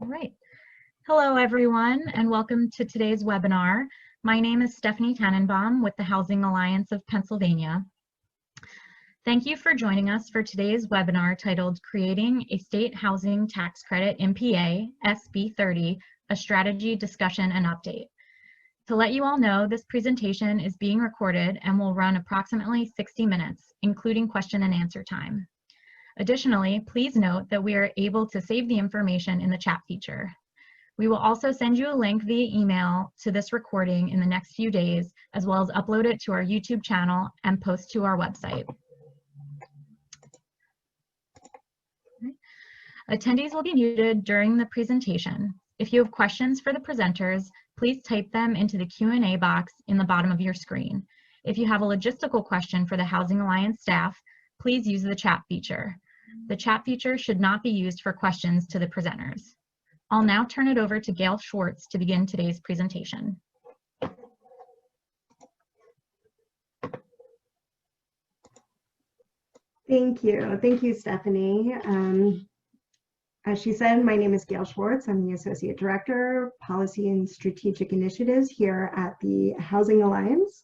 All right. Hello, everyone, and welcome to today's webinar. My name is Stephanie Tannenbaum with the Housing Alliance of Pennsylvania. Thank you for joining us for today's webinar titled Creating a State Housing Tax Credit in PA, SB30, a Strategy, Discussion, and Update. To let you all know, this presentation is being recorded and will run approximately 60 minutes, including question and answer time. Additionally, please note that we are able to save the information in the chat feature. We will also send you a link via email to this recording in the next few days, as well as upload it to our YouTube channel and post to our website. Attendees will be muted during the presentation. If you have questions for the presenters, please type them into the Q&A box in the bottom of your screen. If you have a logistical question for the Housing Alliance staff, please use the chat feature. The chat feature should not be used for questions to the presenters. I'll now turn it over to Gayla Schwartz to begin today's presentation. Thank you, Stephanie. As she said, my name is Gayla Schwartz. I'm the Associate Director, Policy and Strategic Initiatives here at the Housing Alliance.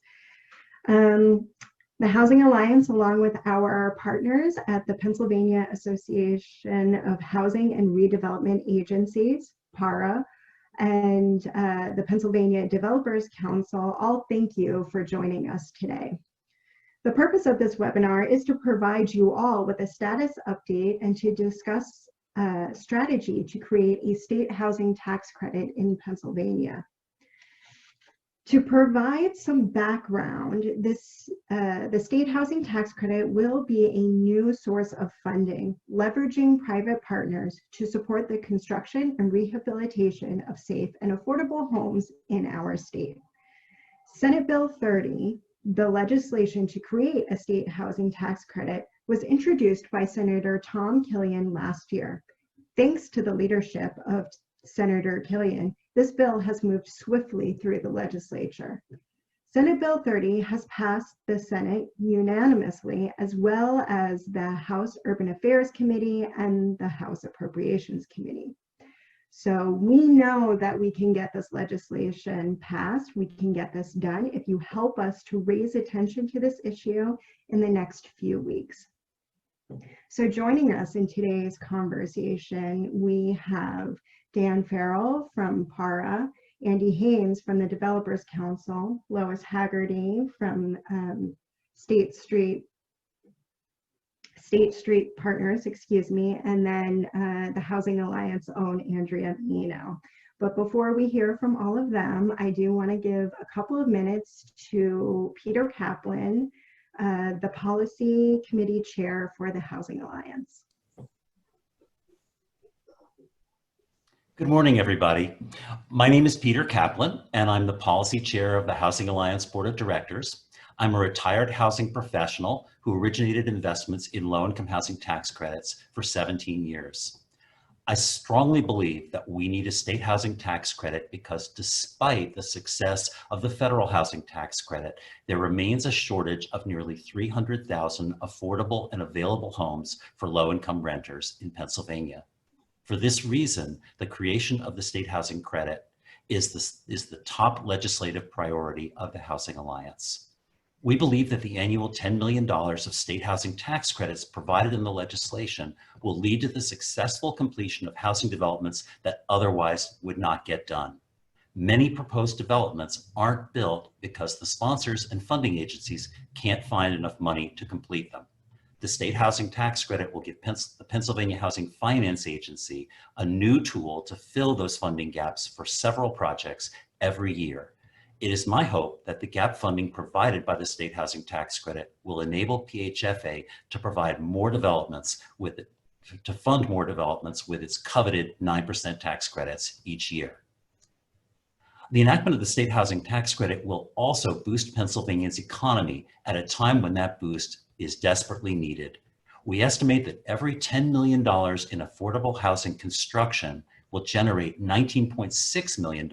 The Housing Alliance, along with our partners at the Pennsylvania Association of Housing and Redevelopment Agencies, PAHRA, and the Pennsylvania Developers Council, all thank you for joining us today. The purpose of this webinar is to provide you all with a status update and to discuss strategy to create a state housing tax credit in Pennsylvania. To provide some background, the state housing tax credit will be a new source of funding, leveraging private partners to support the construction and rehabilitation of safe and affordable homes in our state. Senate Bill 30, the legislation to create a state housing tax credit, was introduced by Senator Tom Killian last year. Thanks to the leadership of Senator Killian, this bill has moved swiftly through the legislature. Senate Bill 30 has passed the Senate unanimously, as well as the House Urban Affairs Committee and the House Appropriations Committee. So we know that we can get this legislation passed, we can get this done if you help us to raise attention to this issue in the next few weeks. So joining us in today's conversation, we have Dan Farrell from PAHRA, Andy Haynes from the Developers Council, Lois Hagerty from State Street Partners, and then the Housing Alliance own Andrea Menino. But before we hear from all of them, I do want to give a couple of minutes to Peter Kaplan, the Policy Committee Chair for the Housing Alliance. Good morning, everybody. My name is Peter Kaplan, and I'm the Policy Chair of the Housing Alliance Board of Directors. I'm a retired housing professional who originated investments in low-income housing tax credits for 17 years. I strongly believe that we need a state housing tax credit because despite the success of the federal housing tax credit, there remains a shortage of nearly 300,000 affordable and available homes for low-income renters in Pennsylvania. For this reason, the creation of the state housing credit is the top legislative priority of the Housing Alliance. We believe that the annual $10 million of state housing tax credits provided in the legislation will lead to the successful completion of housing developments that otherwise would not get done. Many proposed developments aren't built because the sponsors and funding agencies can't find enough money to complete them. The state housing tax credit will give the Pennsylvania Housing Finance Agency a new tool to fill those funding gaps for several projects every year. It is my hope that the gap funding provided by the state housing tax credit will enable PHFA to provide more developments to fund more developments with its coveted 9% tax credits each year. The enactment of the state housing tax credit will also boost Pennsylvania's economy at a time when that boost is desperately needed. We estimate that every $10 million in affordable housing construction will generate $19.6 million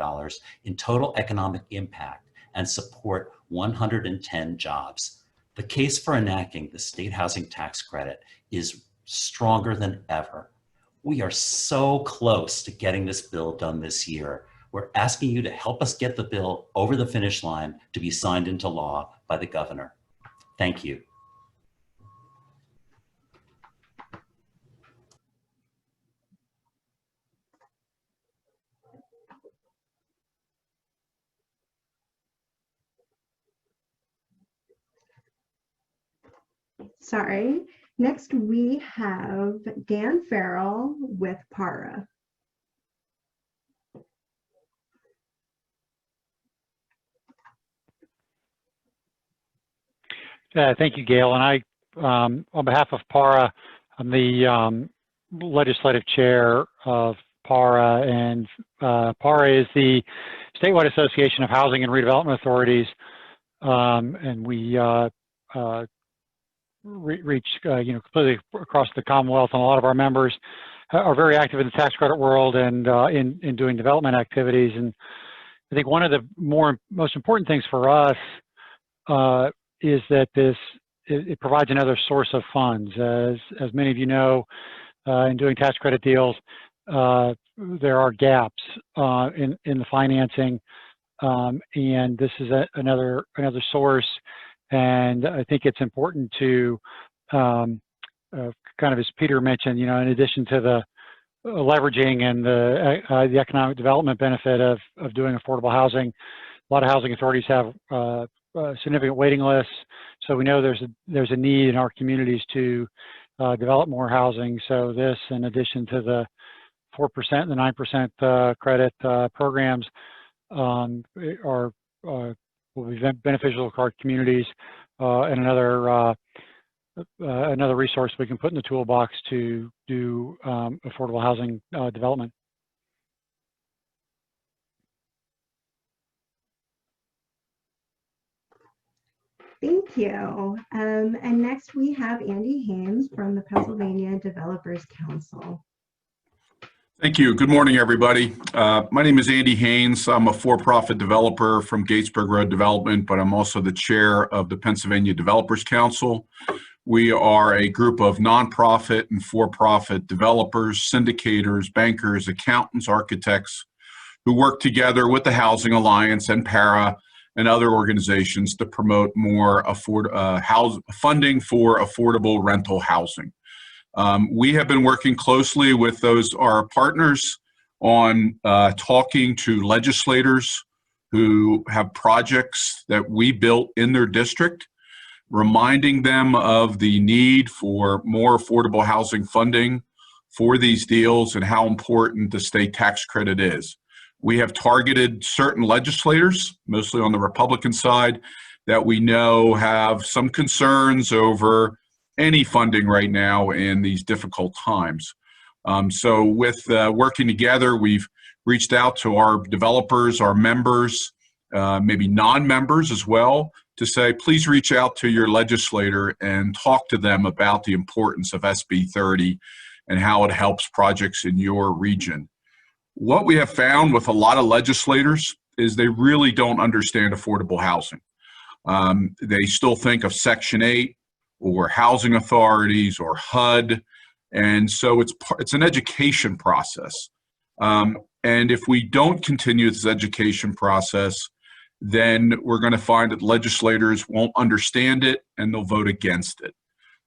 in total economic impact and support 110 jobs. The case for enacting the state housing tax credit is stronger than ever. We are so close to getting this bill done this year. We're asking you to help us get the bill over the finish line to be signed into law by the governor. Thank you. Sorry. Next, we have Dan Farrell with PAHRA. Thank you, Gail. And I, on behalf of PAHRA, I'm the legislative chair of PAHRA, and PAHRA is the statewide association of housing and redevelopment authorities, and we reach completely across the Commonwealth, and a lot of our members are very active in the tax credit world and in doing development activities. And I think one of the most important things for us is that it provides another source of funds. As many of you know, in doing tax credit deals, there are gaps in the financing, and this is another source. And I think it's important to, kind of as Peter mentioned, in addition to the leveraging and the economic development benefit of doing affordable housing, a lot of housing authorities have significant waiting lists. So we know there's a need in our communities to develop more housing. So this, in addition to the 4% and the 9% credit programs, will be beneficial to our communities, and another resource we can put in the toolbox to do affordable housing development. Thank you. And next we have Andy Haynes from the Pennsylvania Developers Council. Thank you. Good morning, everybody. My name is Andy Haynes. I'm a for-profit developer from Gatesburg Road Development, but I'm also the chair of the Pennsylvania Developers Council. We are a group of nonprofit and for-profit developers, syndicators, bankers, accountants, architects who work together with the Housing Alliance and PAHRA and other organizations to promote more funding for affordable rental housing. We have been working closely with our partners on talking to legislators who have projects that we built in their district, reminding them of the need for more affordable housing funding for these deals and how important the state tax credit is. We have targeted certain legislators, mostly on the Republican side, that we know have some concerns over any funding right now in these difficult times. So with working together, we've reached out to our developers, our members, maybe non-members as well, to say, please reach out to your legislator and talk to them about the importance of SB30 and how it helps projects in your region. What we have found with a lot of legislators is they really don't understand affordable housing. They still think of Section 8 or housing authorities or HUD. And so it's an education process. And if we don't continue this education process, then we're going to find that legislators won't understand it and they'll vote against it.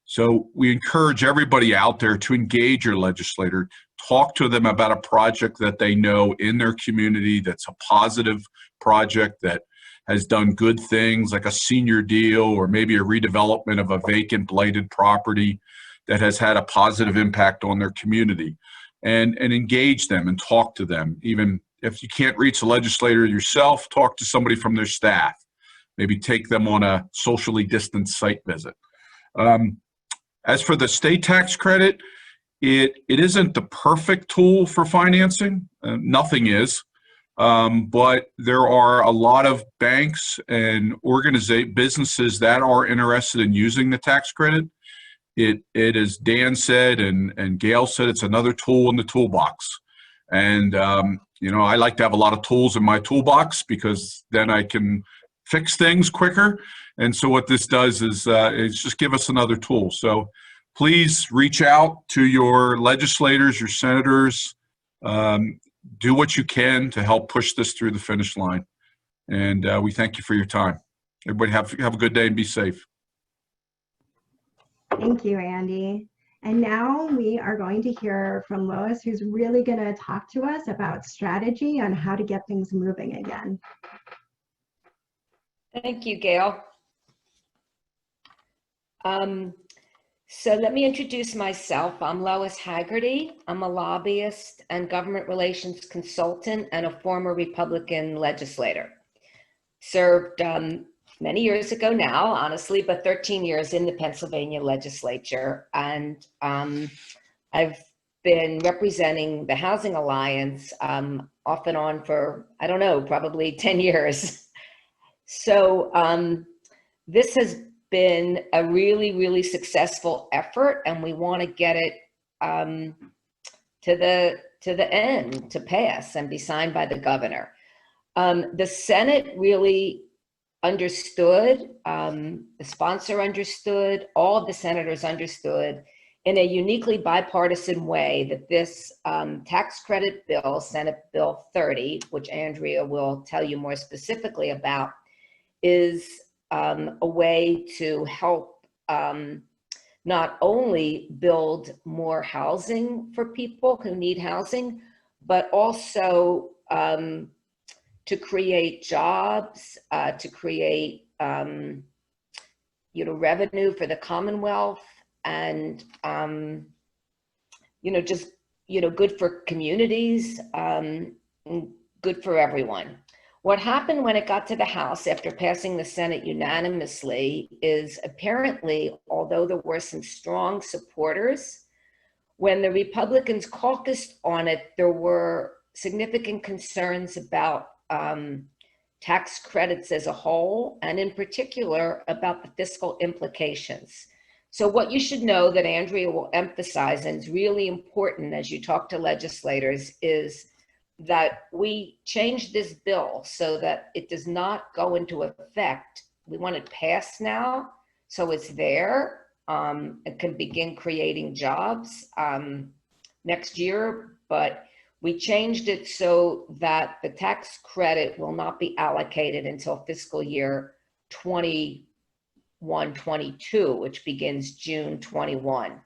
So we encourage everybody out there to engage your legislator, talk to them about a project that they know in their community that's a positive project that has done good things, like a senior deal or maybe a redevelopment of a vacant blighted property that has had a positive impact on their community, and engage them and talk to them. Even if you can't reach a legislator yourself, talk to somebody from their staff. Maybe take them on a socially distanced site visit. As for the state tax credit, it isn't the perfect tool for financing. Nothing is. But there are a lot of banks and businesses that are interested in using the tax credit. It as Dan said and Gail said, it's another tool in the toolbox. And I like to have a lot of tools in my toolbox because then I can fix things quicker. And so what this does is just give us another tool. So please reach out to your legislators, your senators. Do what you can to help push this through the finish line. And we thank you for your time. Everybody have a good day and be safe. Thank you, Andy. And now we are going to hear from Lois, who's really going to talk to us about strategy on how to get things moving again. Thank you, Gail. So let me introduce myself. I'm Lois Hagerty. I'm a lobbyist and government relations consultant and a former Republican legislator. Served many years ago now, honestly, but 13 years in the Pennsylvania legislature. And I've been representing the Housing Alliance off and on for, I don't know, probably 10 years. So this has been a really, really successful effort, and we want to get it to the end, to pass and be signed by the governor. The Senate really understood, the sponsor understood, all of the senators understood in a uniquely bipartisan way that this tax credit bill, Senate Bill 30, which Andrea will tell you more specifically about, is a way to help not only build more housing for people who need housing, but also to create jobs, to create revenue for the Commonwealth, and just good for communities, and good for everyone. What happened when it got to the House after passing the Senate unanimously is apparently, although there were some strong supporters, when the Republicans caucused on it, there were significant concerns about tax credits as a whole, and in particular about the fiscal implications. So what you should know that Andrea will emphasize, and is really important as you talk to legislators, is that we changed this bill so that it does not go into effect. We want it passed now, so it's there. It can begin creating jobs next year, but we changed it so that the tax credit will not be allocated until fiscal year 21-22, which begins June 21.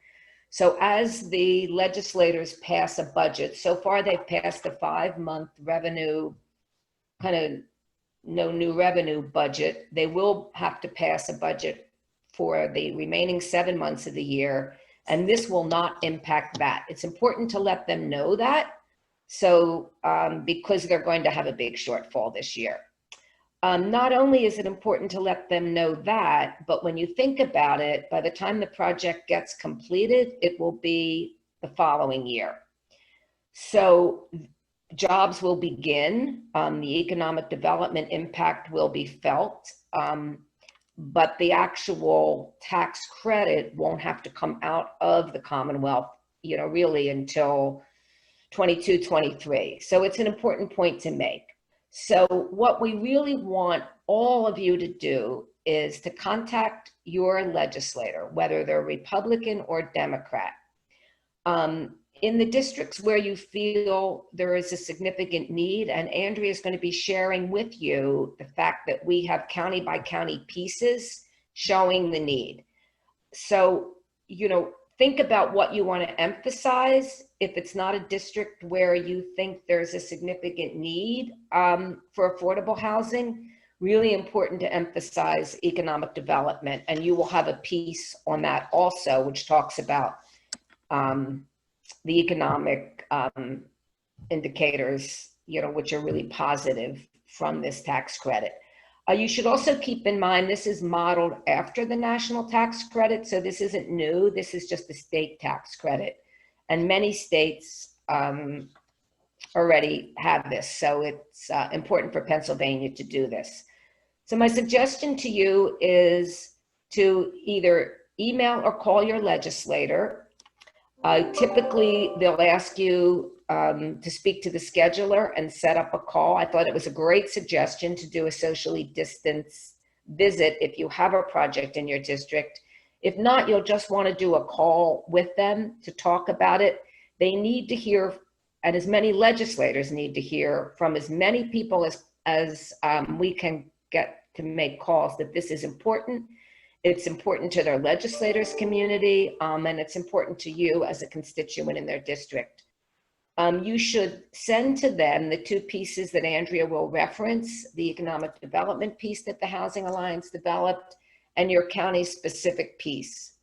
So as the legislators pass a budget, so far they've passed a 5-month revenue, kind of no new revenue budget. They will have to pass a budget for the remaining 7 months of the year, and this will not impact that. It's important to let them know that, so because they're going to have a big shortfall this year. Not only is it important to let them know that, but when you think about it, by the time the project gets completed, it will be the following year. So jobs will begin, the economic development impact will be felt, but the actual tax credit won't have to come out of the Commonwealth, really until 22-23. So it's an important point to make. So what we really want all of you to do is to contact your legislator, whether they're Republican or Democrat. In the districts where you feel there is a significant need, and Andrea is going to be sharing with you the fact that we have county by county pieces showing the need. So, think about what you want to emphasize. If it's not a district where you think there's a significant need for affordable housing, really important to emphasize economic development. And you will have a piece on that also, which talks about the economic indicators, which are really positive from this tax credit. You should also keep in mind, this is modeled after the national tax credit. So this isn't new, this is just the state tax credit. And many states already have this. So it's important for Pennsylvania to do this. So my suggestion to you is to either email or call your legislator. Typically, they'll ask you to speak to the scheduler and set up a call. I thought it was a great suggestion to do a socially distanced visit if you have a project in your district. If not, you'll just want to do a call with them to talk about it. They need to hear, and as many legislators need to hear from as many people as we can get to make calls, that this is important. It's important to their legislators community, and it's important to you as a constituent in their district. You should send to them the two pieces that Andrea will reference, the economic development piece that the Housing Alliance developed and your county specific piece.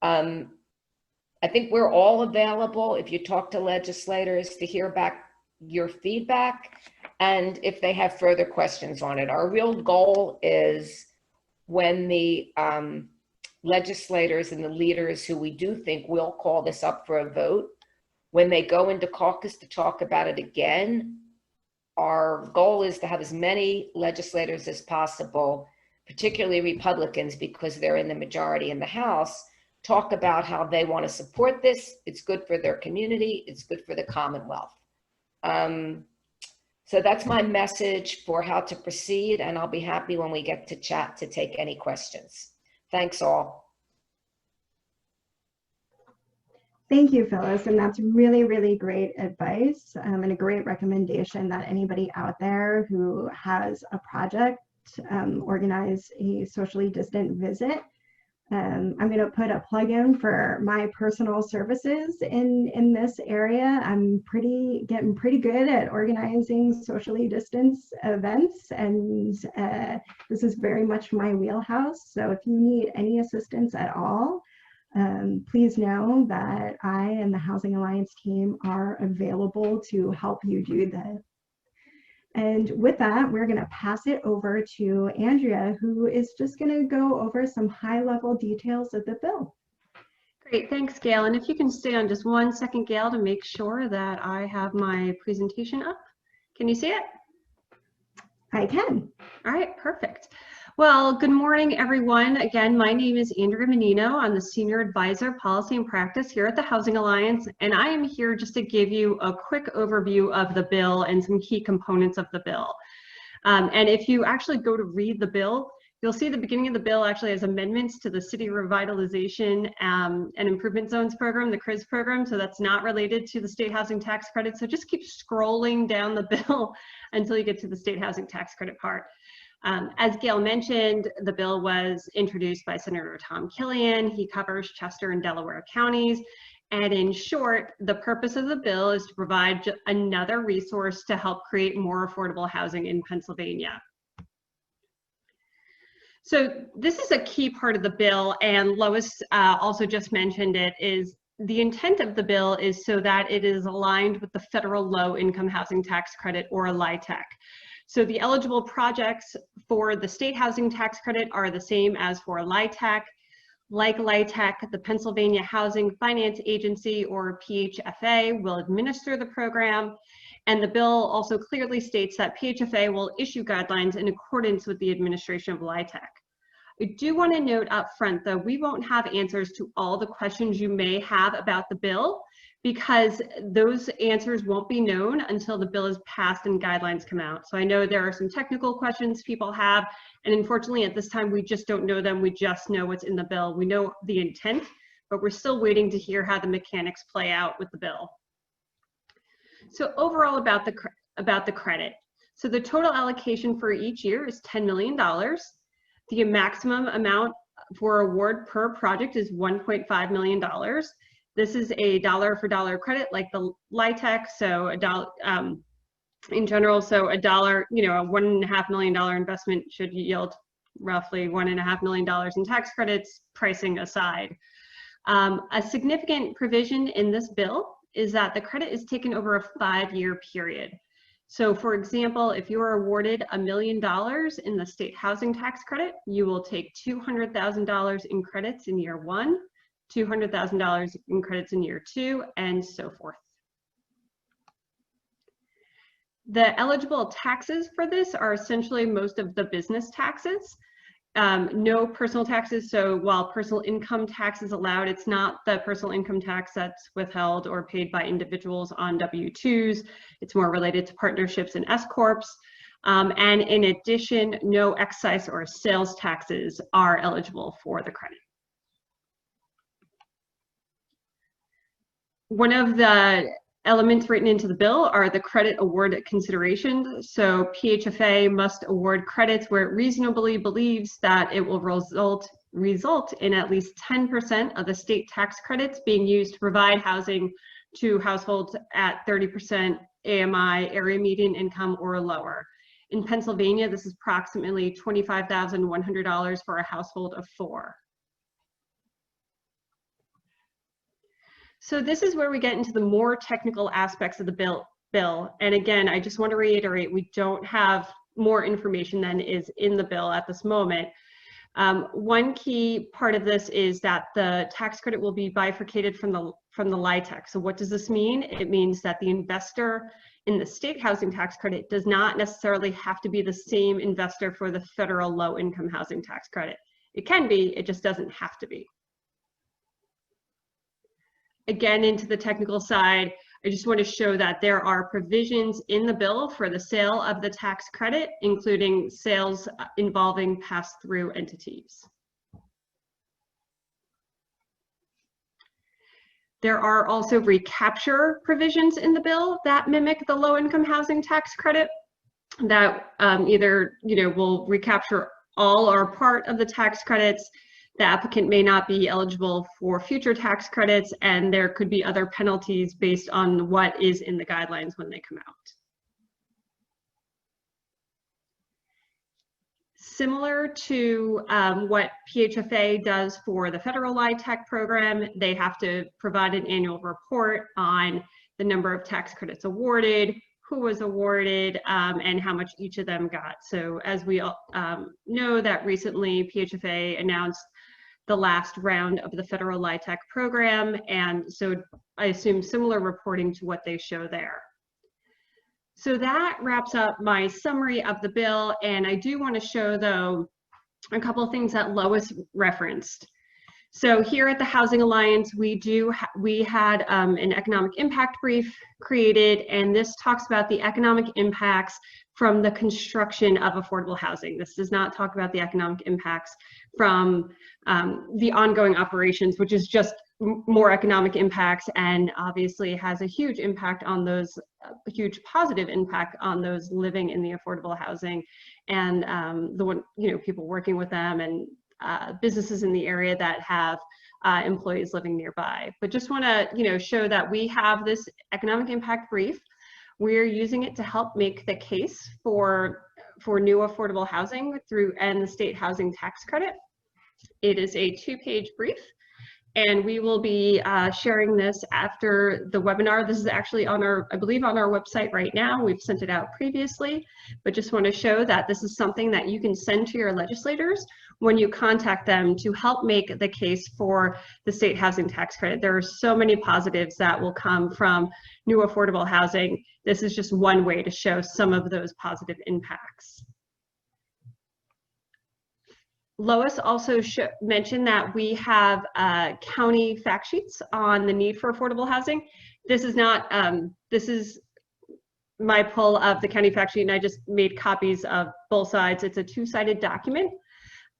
I think we're all available if you talk to legislators to hear back your feedback and if they have further questions on it. Our real goal is when the legislators and the leaders who we do think will call this up for a vote, when they go into caucus to talk about it again, our goal is to have as many legislators as possible, particularly Republicans, because they're in the majority in the House, talk about how they want to support this. It's good for their community. It's good for the Commonwealth. So that's my message for how to proceed, and I'll be happy when we get to chat to take any questions. Thanks all. Thank you, Phyllis, and that's really, really great advice and a great recommendation that anybody out there who has a project organize a socially distant visit. I'm going to put a plug in for my personal services in this area. I'm getting pretty good at organizing socially distanced events, and this is very much my wheelhouse. So if you need any assistance at all, please know that I and the Housing Alliance team are available to help you do that. And with that, we're going to pass it over to Andrea, who is just going to go over some high-level details of the bill. Great, thanks, Gail. And if you can stay on just 1 second, Gail, to make sure that I have my presentation up. Can you see it? I can. All right, perfect. Well, good morning, everyone. Again, my name is Andrea Menino. I'm the Senior Advisor, Policy and Practice here at the Housing Alliance, and I am here just to give you a quick overview of the bill and some key components of the bill. And if you actually go to read the bill, you'll see the beginning of the bill actually has amendments to the City Revitalization and Improvement Zones program, the CRIZ program, so that's not related to the state housing tax credit. So just keep scrolling down the bill until you get to the state housing tax credit part. As Gail mentioned, the bill was introduced by Senator Tom Killian. He covers Chester and Delaware counties. And in short, the purpose of the bill is to provide another resource to help create more affordable housing in Pennsylvania. So this is a key part of the bill, and Lois also just mentioned it, is the intent of the bill is so that it is aligned with the federal low-income housing tax credit, or LIHTC. So the eligible projects for the state housing tax credit are the same as for LIHTC. Like LIHTC, the Pennsylvania Housing Finance Agency, or PHFA, will administer the program. And the bill also clearly states that PHFA will issue guidelines in accordance with the administration of LIHTC. I do want to note up front, though, we won't have answers to all the questions you may have about the bill, because those answers won't be known until the bill is passed and guidelines come out. So I know there are some technical questions people have, and unfortunately at this time we just don't know them. We just know what's in the bill. We know the intent, but we're still waiting to hear how the mechanics play out with the bill. So overall about the credit. So the total allocation for each year is $10 million. The maximum amount for award per project is $1.5 million. This is a dollar-for-dollar credit like the LIHTC, so a dollar in general. So a dollar, a $1.5 million investment should yield roughly $1.5 million in tax credits, pricing aside. A significant provision in this bill is that the credit is taken over a 5-year period. So for example, if you are awarded $1 million in the state housing tax credit, you will take $200,000 in credits in year 1, $200,000 in credits in year 2, and so forth. The eligible taxes for this are essentially most of the business taxes. No personal taxes, so while personal income tax is allowed, it's not the personal income tax that's withheld or paid by individuals on W-2s. It's more related to partnerships and S-corps. And in addition, no excise or sales taxes are eligible for the credit. One of the elements written into the bill are the credit award considerations. So PHFA must award credits where it reasonably believes that it will result in at least 10% of the state tax credits being used to provide housing to households at 30% AMI, area median income, or lower. In Pennsylvania, this is approximately $25,100 for a household of 4. So this is where we get into the more technical aspects of the bill. And again, I just want to reiterate, we don't have more information than is in the bill at this moment. One key part of this is that the tax credit will be bifurcated from the LIHTC. So what does this mean? It means that the investor in the state housing tax credit does not necessarily have to be the same investor for the federal low-income housing tax credit. It can be, it just doesn't have to be. Again, into the technical side, I just want to show that there are provisions in the bill for the sale of the tax credit, including sales involving pass-through entities. There are also recapture provisions in the bill that mimic the low-income housing tax credit that either will recapture all or part of the tax credits. The applicant may not be eligible for future tax credits, and there could be other penalties based on what is in the guidelines when they come out. Similar to what PHFA does for the federal LIHTC program, they have to provide an annual report on the number of tax credits awarded, who was awarded, and how much each of them got. So as we know that recently PHFA announced the last round of the federal LIHTC program, and so I assume similar reporting to what they show there. So that wraps up my summary of the bill, and I do want to show, though, a couple of things that Lois referenced. So here at the Housing Alliance, we had an economic impact brief created, and this talks about the economic impacts from the construction of affordable housing. This does not talk about the economic impacts from the ongoing operations, which is just more economic impacts, and obviously has a huge impact on those, a huge positive impact on those living in the affordable housing, and people working with them, and businesses in the area that have employees living nearby. But just want to show that we have this economic impact brief. We're using it to help make the case for new affordable housing and the state housing tax credit. It is a 2-page brief, and we will be sharing this after the webinar. This is actually on I believe on our website right now. We've sent it out previously, but just want to show that this is something that you can send to your legislators when you contact them to help make the case for the state housing tax credit. There are so many positives that will come from new affordable housing. This is just one way to show some of those positive impacts. Lois also mentioned that we have county fact sheets on the need for affordable housing. This is not, this is my pull of the county fact sheet, and I just made copies of both sides. It's a 2-sided document,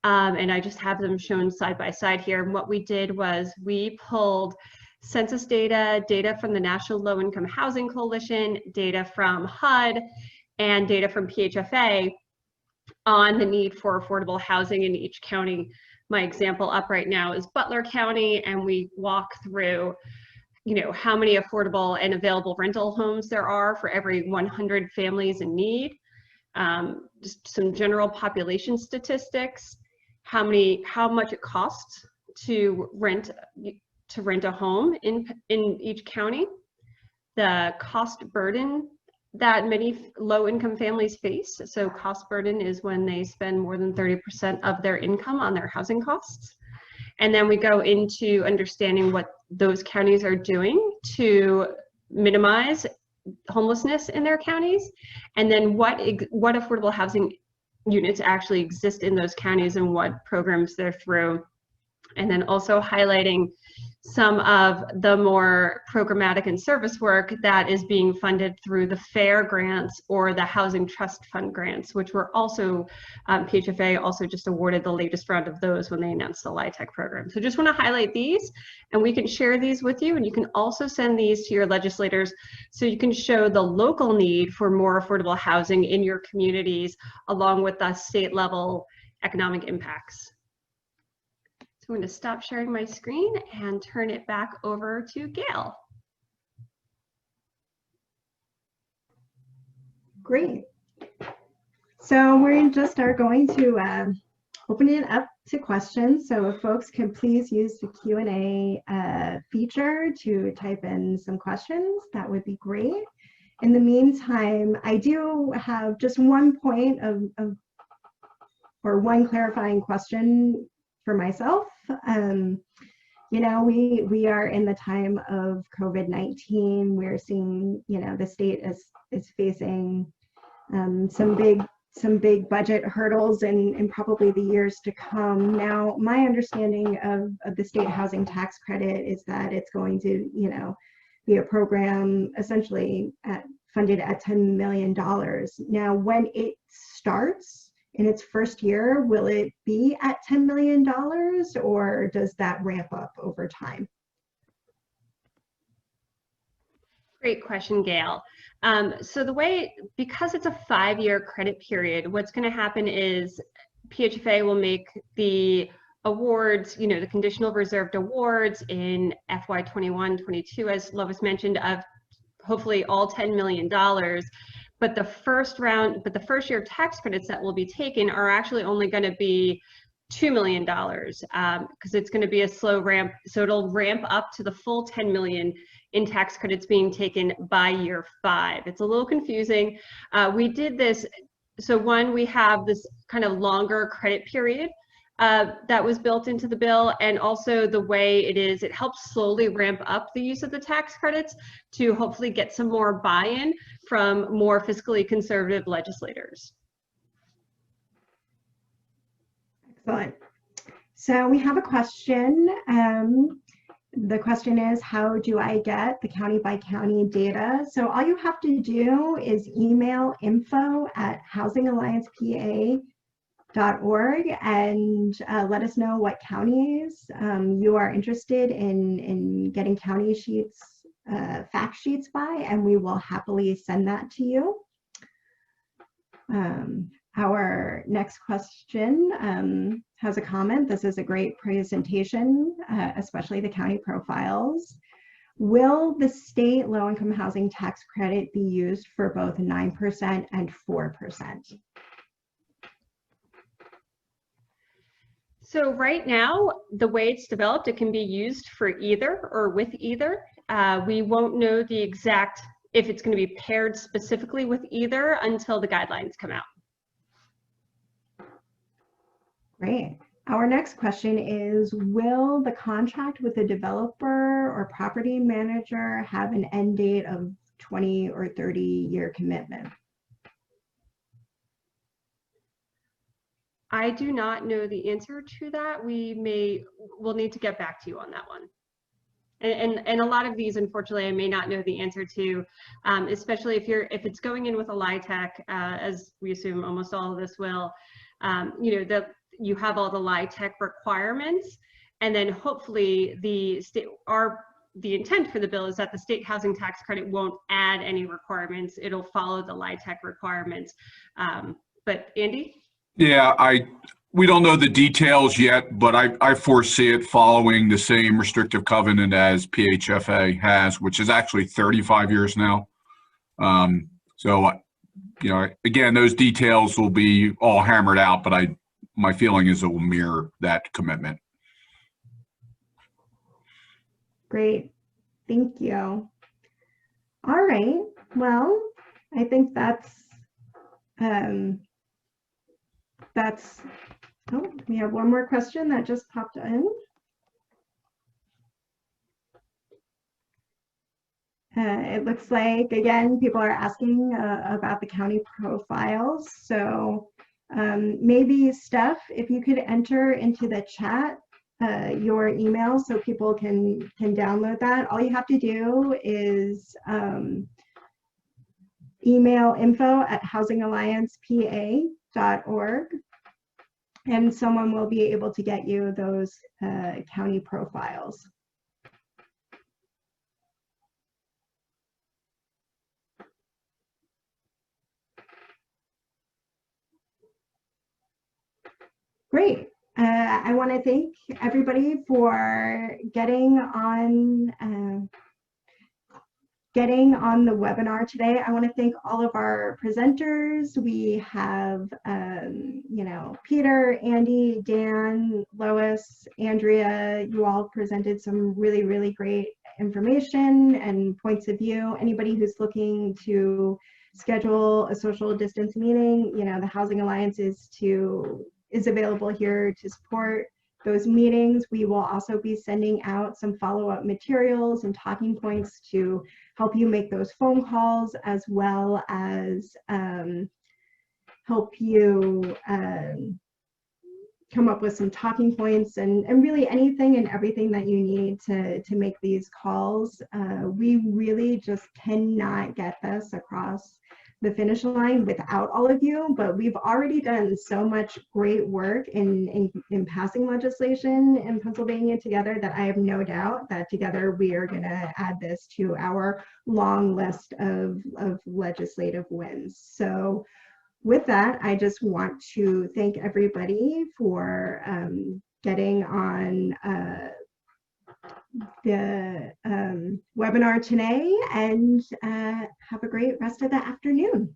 and I just have them shown side by side here. And what we did was we pulled census data from the National Low Income Housing Coalition, data from HUD, and data from PHFA on the need for affordable housing in each county. My example up right now is Butler County, and we walk through, how many affordable and available rental homes there are for every 100 families in need. Just some general population statistics, how much it costs to rent a home in each county, the cost burden that many low-income families face. So cost burden is when they spend more than 30% of their income on their housing costs. And then we go into understanding what those counties are doing to minimize homelessness in their counties, and then what affordable housing units actually exist in those counties and what programs they're through. And then also highlighting some of the more programmatic and service work that is being funded through the FAIR grants or the Housing Trust Fund grants, which were also, PHFA also just awarded the latest round of those when they announced the LIHTC program. So just want to highlight these, and we can share these with you, and you can also send these to your legislators so you can show the local need for more affordable housing in your communities along with the state level economic impacts. I'm going to stop sharing my screen and turn it back over to Gail. Great. So we just are going to open it up to questions. So if folks can please use the Q&A feature to type in some questions, that would be great. In the meantime, I do have just one point or one clarifying question for myself. You know, we are in the time of COVID-19. We're seeing, you know, the state is facing some big budget hurdles in probably the years to come. Now, my understanding of the state housing tax credit is that it's going to, you know, be a program essentially funded at $10 million. Now, when it starts, in its first year, will it be at $10 million or does that ramp up over time? Great question, Gail. So the way, because it's a 5-year credit period, what's going to happen is PHFA will make the awards, you know, the conditional reserved awards in FY21-22, as Lois mentioned, of hopefully all $10 million. But the first year tax credits that will be taken are actually only going to be $2 million because it's going to be a slow ramp. So it'll ramp up to the full 10 million in tax credits being taken by year 5. It's a little confusing. We did this. So one, we have this kind of longer credit period that was built into the bill, and also the way it is, it helps slowly ramp up the use of the tax credits to hopefully get some more buy-in from more fiscally conservative legislators. Excellent. So we have a question. The question is, how do I get the county by county data? So all you have to do is email info@housingalliancepa.org and let us know what counties you are interested in getting county sheets, fact sheets by, and we will happily send that to you. Our next question has a comment. This is a great presentation, especially the county profiles. Will the state low-income housing tax credit be used for both 9% and 4%? So right now, the way it's developed, it can be used for either or with either. We won't know the exact, if it's going to be paired specifically with either until the guidelines come out. Great. Our next question is, will the contract with the developer or property manager have an end date of 20 or 30-year commitment? I do not know the answer to that. We'll need to get back to you on that one. And a lot of these, unfortunately, I may not know the answer to, especially if it's going in with a LIHTC, as we assume almost all of this will, you know, that you have all the LIHTC requirements, and then hopefully the intent for the bill is that the state housing tax credit won't add any requirements. It'll follow the LIHTC requirements. But Andy? Yeah, we don't know the details yet, but I foresee it following the same restrictive covenant as PHFA has, which is actually 35 years now. So, you know, again, those details will be all hammered out, but my feeling is it will mirror that commitment. Great, thank you. All right, well, I think that's, oh, we have one more question that just popped in. It looks like, again, people are asking about the county profiles. So maybe Steph, if you could enter into the chat your email so people can download that. All you have to do is email info@housingalliancepa.org, and someone will be able to get you those county profiles. Great. I want to thank everybody for getting on the webinar today. I want to thank all of our presenters. We have, you know, Peter, Andy, Dan, Lois, Andrea. You all presented some really, really great information and points of view. Anybody who's looking to schedule a social distance meeting, you know, the Housing Alliance is available here to support those meetings. We will also be sending out some follow-up materials and talking points to help you make those phone calls, as well as help you come up with some talking points and really anything and everything that you need to make these calls. We really just cannot get this across the finish line without all of you, but we've already done so much great work in passing legislation in Pennsylvania together that I have no doubt that together we are going to add this to our long list of legislative wins. So with that, I just want to thank everybody for getting on the webinar today, and have a great rest of the afternoon.